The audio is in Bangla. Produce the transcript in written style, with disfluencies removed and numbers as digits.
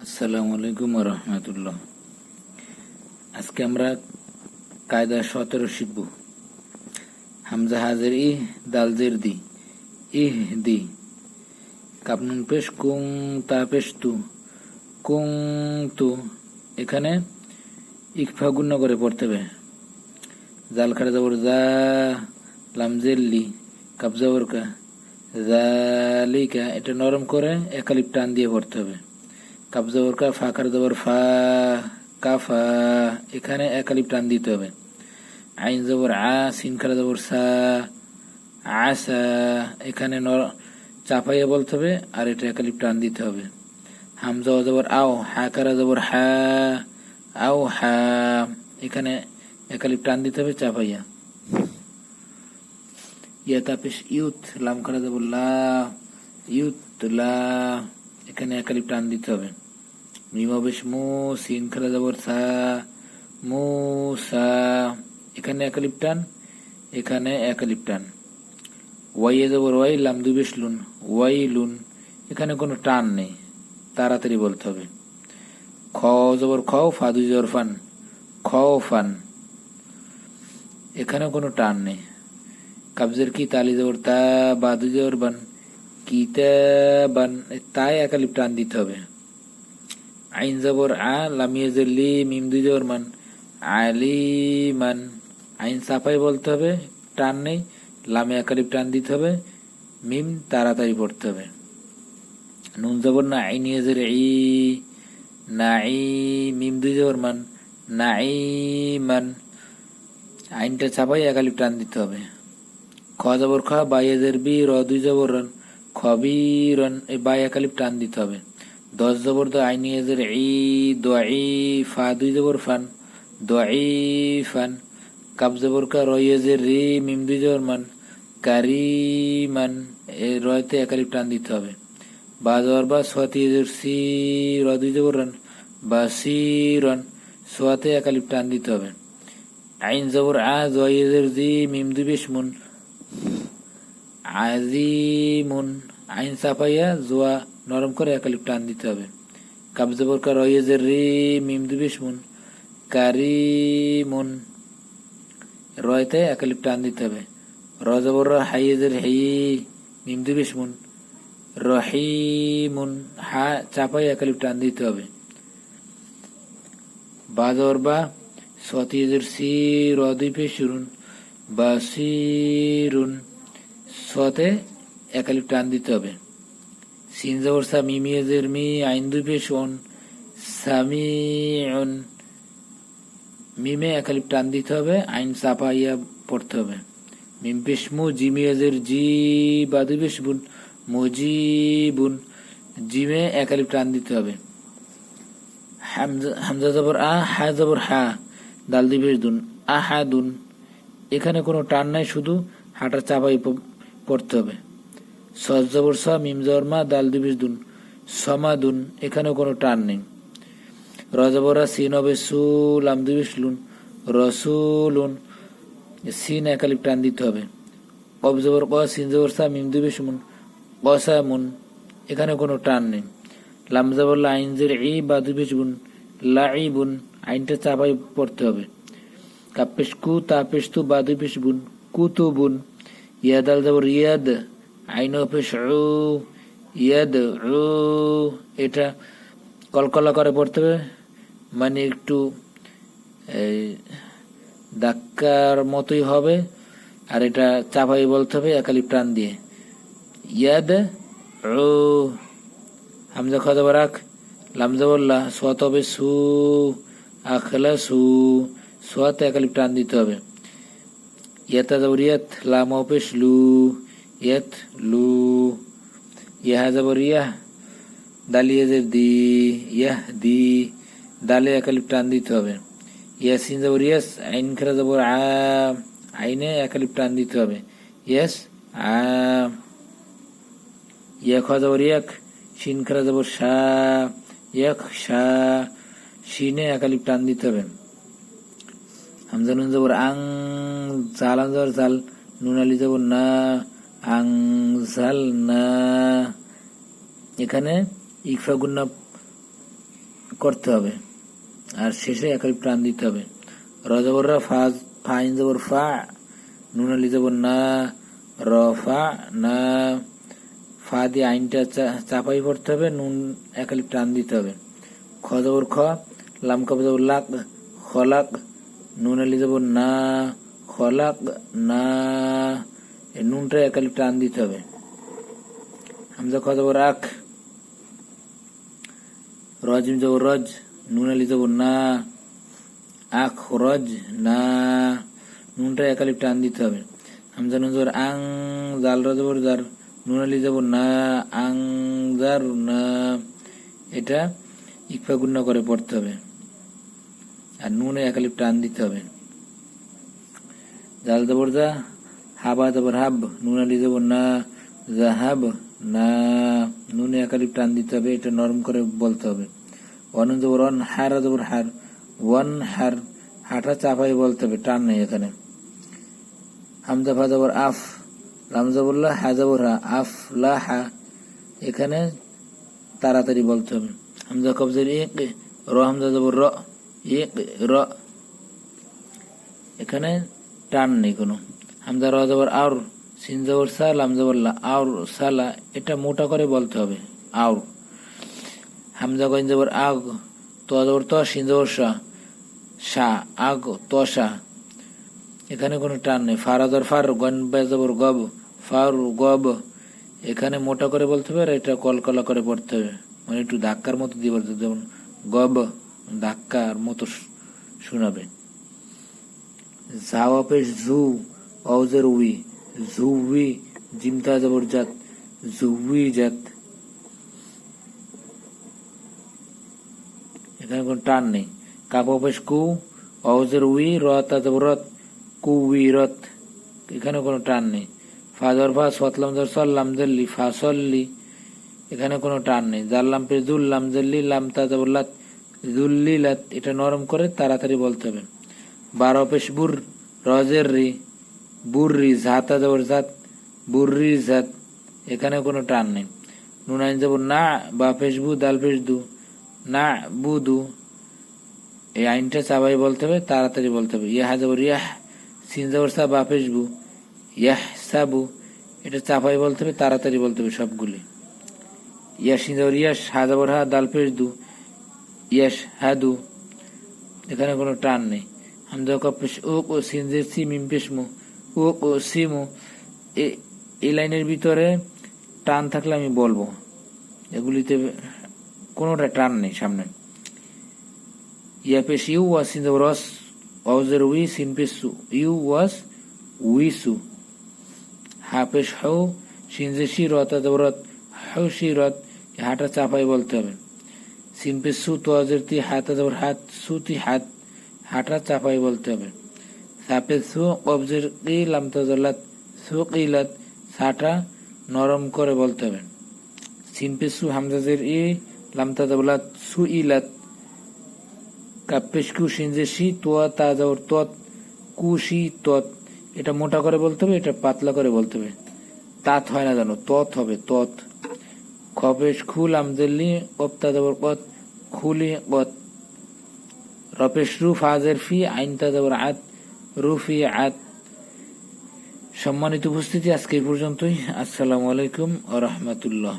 আসসালামু আলাইকুম রহমতুল্লাহ। আজকে আমরা কায়দা 17 শিখব। হামজা হাজের ই, দাল জের দি, ইহ দি, কাপনুন পেশ কুং, তা পেশ তু, কুং তু। এখানে ইকফা গুণ্য করে পড়তে হবে। জাল খাড়া জবর জা, লাম জের লি, কাপ জবর কা, জালিকা। এটা নরম করে একালিপ টান দিয়ে পড়তে হবে। কাপ জবর কা, ফা খাড়া জবর ফা, কাফা। এখানে একালিপ টান দিতে হবে। আইন জবর আ, সিন খাড়া জবর সা, আসা। এখানে চাপাইয়া বলতে হবে আর এটা একালিপ টান দিতে হবে। হামজা জবর আও, হা খাড়া জবর হা, আও হা। এখানে একালিপ টান দিতে হবে চাপাইয়া। ইয়া পেশ ইউথ, লাম খাড়া জবর লা, ইউথ লা। এখানে একালিপ টান দিতে হবে। মিমা পেশ মু, সিন খাড়া জবর সা, মুসা। এখানে একালিপ টান, এখানে একালিপ টান। ওয়াই জবর ওয়াই, লাম দুই পেশ লুন, ওয়াই লুন। এখানে কোনো টান নেই, তাড়াতাড়ি বলতে হবে। খ জবর খ, ফা দুই জবর ফান, খ ফান। এখানে কোনো টান নেই। কাবজের কি, তালি জবর তা, বা দুই জবর বান, কিতাবান। তাই একালিপ টান দিতে হবে। আইন জবর আ, লামিয়া জের লি, মিম দুই জবর মান, আলিমান। আইন সাফাই বলতে হবে, টান নেই। লামে একালিপ টান দিতে হবে। মিম তাড়াতাড়ি পড়তে হবে। নুন জবর না, আইন জের ই, নাই, মিম দুই জবর মান, নাই মান। আইনটা চাপাই একালিপ টান দিতে হবে। খ জবর খ, বাইয়ের বি, র দুই জবর রন, খবিরন। এই বাই একালিপ টান দিতে হবে। 10 জবর দ, আইন জের ই, দোয়াই, ফা দুই জবর ফান, দোয়াই ফান। কাব জবর কা, রয়েজের রি, মিম দুই জবর মান, কারিমান। এই রয়তে একালিপ টান দিতে হবে। বা জবর বা, সোয়াতিজের সি, র দুই জবর রন, বাসিরন। সোয়াতে একালিপ টান দিতে হবে। আইন জবর আ, জয়েজের জি, মিম দুই পেশ মুন, আজিমুন। আইন সাফাইয়া জোয়া নরম করে একালিপ টান দিতে হবে। কাব জবর কা, রয়েজের রি, মিম দুই পেশ মুন, কারিমুন। রয়তে একালিপ টান দিতে হবে। র জবর র, হাইয়েজের হাই, মিম দুই পেশ মুন, রহিমুন। হা চাপাই একালিপ টান দিতে হবে। বা জবর বা, সতিজের সি, র দুই পেশ রুন, বাসিরুন। সতে একালিপ টান দিতে হবে। সিন জবর সা, মিমিয়েজের মি, আইন দুই পেশ অন, সামিউন। মিমে একালিপ টান দিতে হবে, আইন চাপাইয়া পড়তে হবে। মিম পেশ মু, জিমিয়েজের জি, বা দুই পেশ বুন, মুজিবুন। জিমে একালিপ টান দিতে হবে। হামজা জবর আ, হা জবর হা, দাল দুই পেশ দুন, আহাদুন। এখানে কোনো টান নাই, শুধু হাঁটা চাপাই পড়তে হবে। সজ জবর স, মিম জবর মা, দাল দুই পেশ দুন, সমাদুন। এখানে কোনো টান নেই। র জবর রা, সিন হবে সু, লাম দুই পেশ লুন, রসুলুন। সিন একালিপ টান দিতে হবে। কব জবর ক, সিন জবর সা, মিম দুই পেশ মুন, কসামুন। এখানে কোনো টান নেই। লাম জবর লা, আইন জের ই, বা দুই পেশ বুন, লাইবুন। আইনটা চাপাই পড়তে হবে। কাপ পেশ কু, তা পেশ তু, বা দুই পেশ বুন, কুতুবুন। ইয়াদ আল জবর ইয়াদ, আইন পেশ উ, ইয়াদ উ। এটা কলকলা করে পড়তে হবে, মানে একটু ধাক্কার মতোই হবে। আর এটা চাপাই বলতে হবে একালিপ টান দিয়ে। ইয়াদ উ। হামজা খ জবর আখ, লাম জবর লা, সোয়াত হবে সু, আখলা সু। সোয়াতে একালিপ টান দিতে হবে। ইয়াতা জবর ইয়াত, লাম পেশ লু, ইয়াত লু। ইহা জবর ইয়াহ, দালিয়েজের দি, ইয়াহ দি। দালে একালিপ টান দিতে হবে। ইয়াসিন জবর ইয়াস, আইন খারা জবর আ, আইনে একালিপ টান দিতে হবে। ইয়াস আ। ইয়া খ জবর ইয়াক, শিন খারা জবর সা, ইয়াক সা। শিনে একালিপ টান দিতে হবে। হামজা নুন জবর আং, জাল জবর জাল, নুন আলি জবর না, আং জাল না। এখানে ইকফা গুন্না করতে হবে, আর শেষে একালিফ টান দিতে হবে। র জবর রা, ফা আইন জবর ফা, নুন আলি জবর না, র ফা না, ফা দিয়ে আইনটা চাপাই পড়তে হবে, নুন একালিফ টান দিতে হবে। খ জবর খ, লাম কাপ জবর লাক, খলাক, নুন আলি জবর না, খলাক না, নুনটা একালিফ টান দিতে হবে। হামজা খ জবর আখ, রজিম জবর রজ, নুন আলি জবর না, আখ রজ না, নুনটা একালিফ টান দিতে হবে। হামজা নুন জবর আং, জাল র জবর জার, নুন আলি জবর না, আং জার না, এটা ইকফা গুণা করে পড়তে হবে, আর নুনে একালিফ টান দিতে হবে। জাল জবর যা, হাবা জবর হাব, নুন আলি জবর না, জাহাব না, নুনে একালিফ টান দিতে হবে, এটা নরম করে বলতে হবে। ওয়ানুন জবর অন, হার জবর হার, ওয়ান হার, হাটা চাপাই বলতে হবে, টান নেই এখানে। হামজা ফা জবর আফ, লাম জবর লা, হা জবর হা, আফ লা হা, এখানে তাড়াতাড়ি বলতে হবে। হামজা কবজের ইক, র হামজা জবর র, ইক র, এখানে টান নেই কোনো। হামজা র জবর আউর, সিন জবর সা, লাম জবর লা, আউর সালা, এটা মোটা করে বলতে হবে, আউর। হামজা গইন জবর আগ, ত জবর ত, সিন জবর সা, সা আগ তসা, এখানে কোনো টান নেই। ফারাদর ফার, গন বে জবর গব, ফার গব, এখানে মোটা করে বলতে হবে, আর এটা কলকলা করে পড়তে হবে, মানে একটু ধাক্কার মতো দিয়ে বলতে হবে, যেমন গব, ধাক্কার মতো শোনাবে। ঝাওয়া পেশ ঝু, অজের উই, ঝুউই, জিমতা জবর জাত, ঝুউই জাত, এখানে কোন টান নেই। কাপ পেশ কু, অজের উই, রতা জবর রত, কুই রত, এখানে কোনো টান নেই। ফাজর ফা, সতলাম জর সল, লাম জল্লি, ফা সল্লি, এখানে কোনো টান নেই। জাল্লাম পেশ দুল, লাম জল্লি, লাম তা জবর লাত, জুল্লি লাত, এটা নরম করে তাড়াতাড়ি বলতে হবে। বারো পেশ বুর, রজের রি, বুর্রি, ঝাতা জবর জাত, বুর্রি জাত, এখানে কোনো টান নেই। নুন আইন জবর না, বা পেশ বু, দাল পেশ দু, না বুদু, এই আইনটা চাবাই বলতে হবে, তাড়াতাড়ি বলতে হবে। ইয়াহা জবর ইয়াহ, সিন জবর সা, বা পেশ বু, ইয়াহ সাবু, এটা চাপাই বলতে হবে, তাড়াতাড়ি বলতে হবে সবগুলি। ইয়াস সিন জবর ইয়াস, হা জবর হা, দাল পেশ দু, ইয়াস হাদু, এখানে কোনো টান নেই। হামজা কফ পেশ ওক, ও সিন জের সি, মিম পেশ মু, ওক ও সিমু, এই লাইনের ভিতরে টান থাকলে আমি বলবো, এগুলিতে কোনোটা টান নেই সামনে। ইয়া পেশ ইউ, ওয়া সিন জবর রস, ওয়াজের উই, সিন পেশ সু, ইউ ওয়াস উইসু। হা পেশ হাউ, সিন জের সি, রতা জবর রত, হাউ সি রত, হাটা চাপাই বলতে হবে। সিন পেশ সু, তোয়াজের তি, হাতা জবর হাত, সুতি হাত, হাটা চাপাই বলতে হবে। সাপে সু, কবজের কি, লাম তাজালাত, সুকিলাত, সাটা নরম করে বলতে হবে। সিন পেশ সু, হামজাজের ই, লাম তাজালাত, সুইলাত। কাপেশ কু, সিন জের সি, তোয়া তা জবর তত, কুশি তত, এটা মোটা করে বলতে হবে, এটা পাতলা করে বলতে হবে, তাত হয় না জানো, তত হবে, তত। খপেশ খু, লাম জেল্লি, কপ্তা জবর কত, খুলি কত। রপেশ রু, ফাজের ফি, আইন তা জবর আত, রুফি আত। সম্মানিত উপস্থিতি, আজকে এই পর্যন্তই। আসসালামু আলাইকুম ওয়া রাহমাতুল্লাহ।